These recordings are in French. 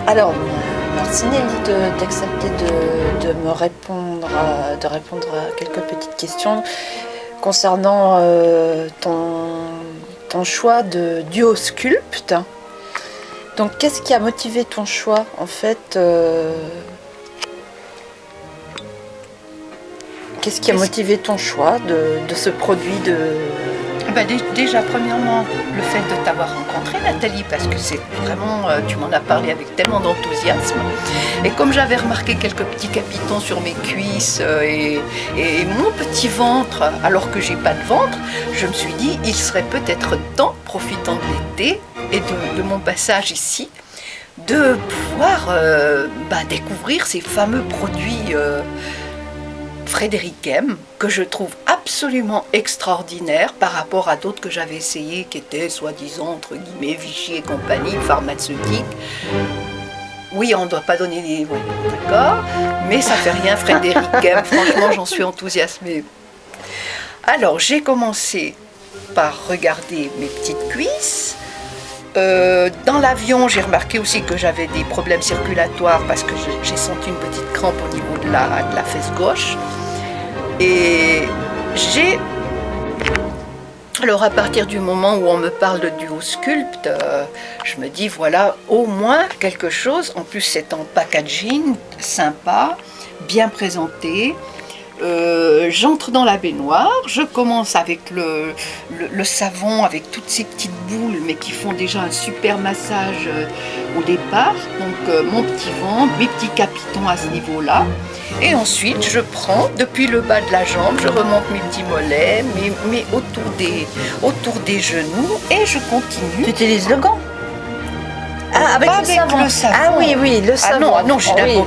Alors, merci Nelly d'accepter de me répondre, de répondre à quelques petites questions concernant ton choix de duosculpte. Donc, qu'est-ce qui a motivé ton choix en fait Qu'est-ce qui a motivé ton choix de ce produit de... Déjà, premièrement, le fait de t'avoir rencontré, Nathalie, parce que c'est vraiment, tu m'en as parlé avec tellement d'enthousiasme. Et comme j'avais remarqué quelques petits capitons sur mes cuisses et mon petit ventre, alors que j'ai pas de ventre, je me suis dit, il serait peut-être temps, profitant de l'été et de mon passage ici, de pouvoir découvrir ces fameux produits Frédéric M, que je trouve absolument extraordinaire par rapport à d'autres que j'avais essayés, qui étaient soi-disant, entre guillemets, Vichy et compagnie, pharmaceutiques. Oui, on ne doit pas donner des... Ouais, d'accord, mais ça fait rien, Frédéric M, franchement, j'en suis enthousiasmée. Alors, j'ai commencé par regarder mes petites cuisses. Dans l'avion, j'ai remarqué aussi que j'avais des problèmes circulatoires parce que j'ai senti une petite crampe au niveau de la fesse gauche. Et alors à partir du moment où on me parle de duosculpte, je me dis voilà, au moins quelque chose. En plus, c'est en packaging, sympa, bien présenté. J'entre dans la baignoire, je commence avec le savon, avec toutes ces petites boules, mais qui font déjà un super massage au départ. Donc mon petit ventre, mes petits capitons à ce niveau-là. Et ensuite, je prends, depuis le bas de la jambe, je remonte mes petits mollets, mais autour des genoux, et je continue. Tu utilises le gant? Avec le savon. Ah oui, le savon. Ah non, j'ai d'abord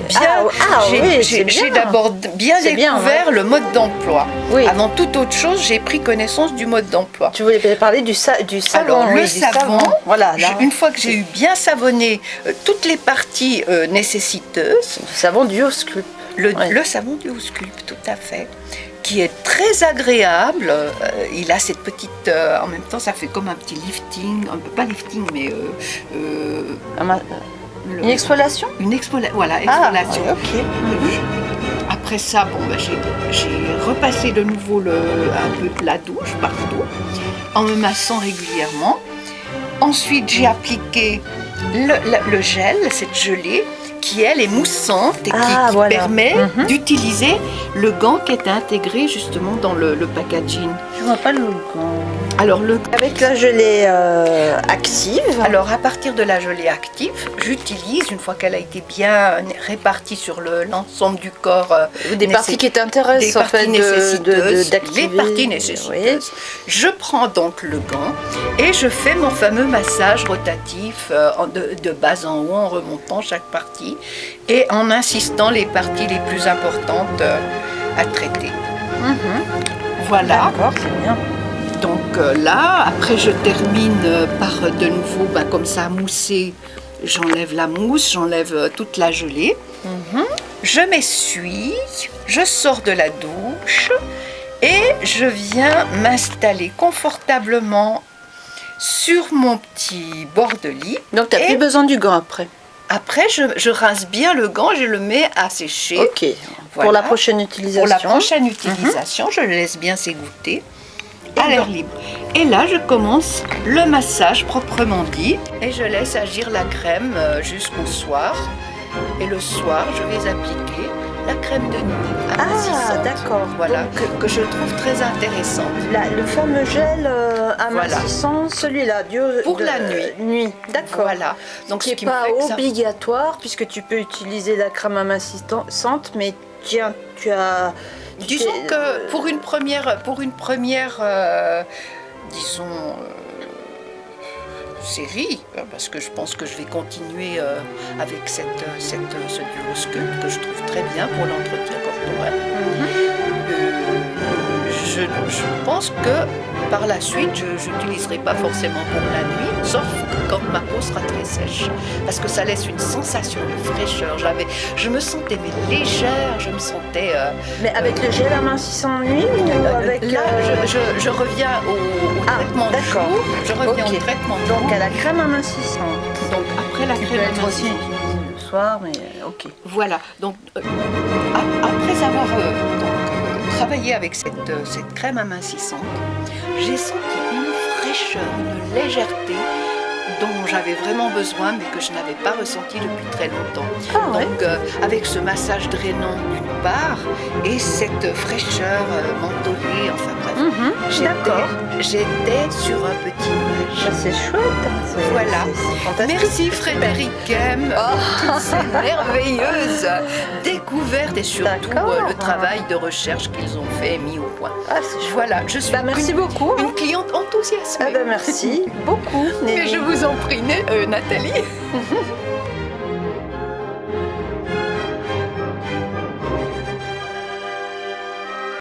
j'ai d'abord bien découvert le mode d'emploi. Oui. Avant toute autre chose, j'ai pris connaissance du mode d'emploi. Tu voulais parler du savon. Alors, le savon, voilà, une fois que j'ai eu bien savonné toutes les parties nécessiteuses. Le savon duosculpte. Le savon duosculpte, tout à fait. Qui est très agréable, il a cette petite, en même temps ça fait comme un petit lifting, pas lifting mais une exfoliation. Voilà, exfoliation. Ah, ok. Après ça, j'ai repassé de nouveau un peu la douche partout, en me massant régulièrement. Ensuite j'ai appliqué le gel, cette gelée, qui elle est moussante et qui permet d'utiliser le gant qui est intégré justement dans le packaging. Je vois pas le gant. Alors avec la gelée active. Alors à partir de la gelée active, j'utilise, une fois qu'elle a été bien répartie sur l'ensemble du corps, des parties qui t'intéressent en fait, les parties nécessiteuses. Oui. Je prends donc le gant et je fais mon fameux massage rotatif de bas en haut en remontant chaque partie et en insistant les parties les plus importantes à traiter. Voilà. D'accord, c'est bien. Donc là, après je termine par de nouveau, comme ça a moussé, j'enlève la mousse, j'enlève toute la gelée. Je m'essuie, je sors de la douche et je viens m'installer confortablement sur mon petit bord de lit. Donc tu n'as plus besoin du gant après? Après, je rince bien le gant, je le mets à sécher. Ok, voilà. Pour la prochaine utilisation. Pour la prochaine utilisation, je le laisse bien s'égoutter à l'air libre. Et là, je commence le massage proprement dit. Et je laisse agir la crème jusqu'au soir. Et le soir, je vais appliquer la crème de nuit amincissante. D'accord. Voilà, que je trouve très intéressante. Le fameux gel amincissant, celui-là, pour la nuit. D'accord. Voilà. Donc, ce qui n'est pas obligatoire, puisque tu peux utiliser la crème amincissante, mais tu as... Disons que pour une première disons, série, parce que je pense que je vais continuer avec ce duosculpte que je trouve très bien pour l'entretien corporel. Je pense que par la suite, je n'utiliserai pas forcément pour la nuit, sauf quand ma peau sera très sèche, parce que ça laisse une sensation de fraîcheur. Je me sentais légère, je me sentais... Mais avec le gel amincissant nuit ou avec... Là, je reviens au traitement du d'accord. jour. Je reviens Ok. au traitement du Donc jour. à la crème amincissante. Donc après la Qui peut crème être aussi amincissante. utilisée le soir, mais ok. Voilà, donc après avoir travaillé avec cette crème amincissante, j'ai senti une fraîcheur, une légèreté dont j'avais vraiment besoin mais que je n'avais pas ressenti depuis très longtemps. Ah ouais. Donc avec ce massage drainant d'une part et cette fraîcheur mentholée, enfin bref, D'accord. j'étais sur un petit nuage. Ça, c'est chouette. Voilà. C'est fantastique. Merci Frédéric Kem pour toutes ces merveilleuses découvertes et surtout D'accord. le travail de recherche qu'ils ont fait et mis au point. Ah, c'est chouette. Voilà, je suis Merci beaucoup. une cliente enthousiasmée. Ah ben merci beaucoup. Mais Nelly. je vous en prie, Nathalie.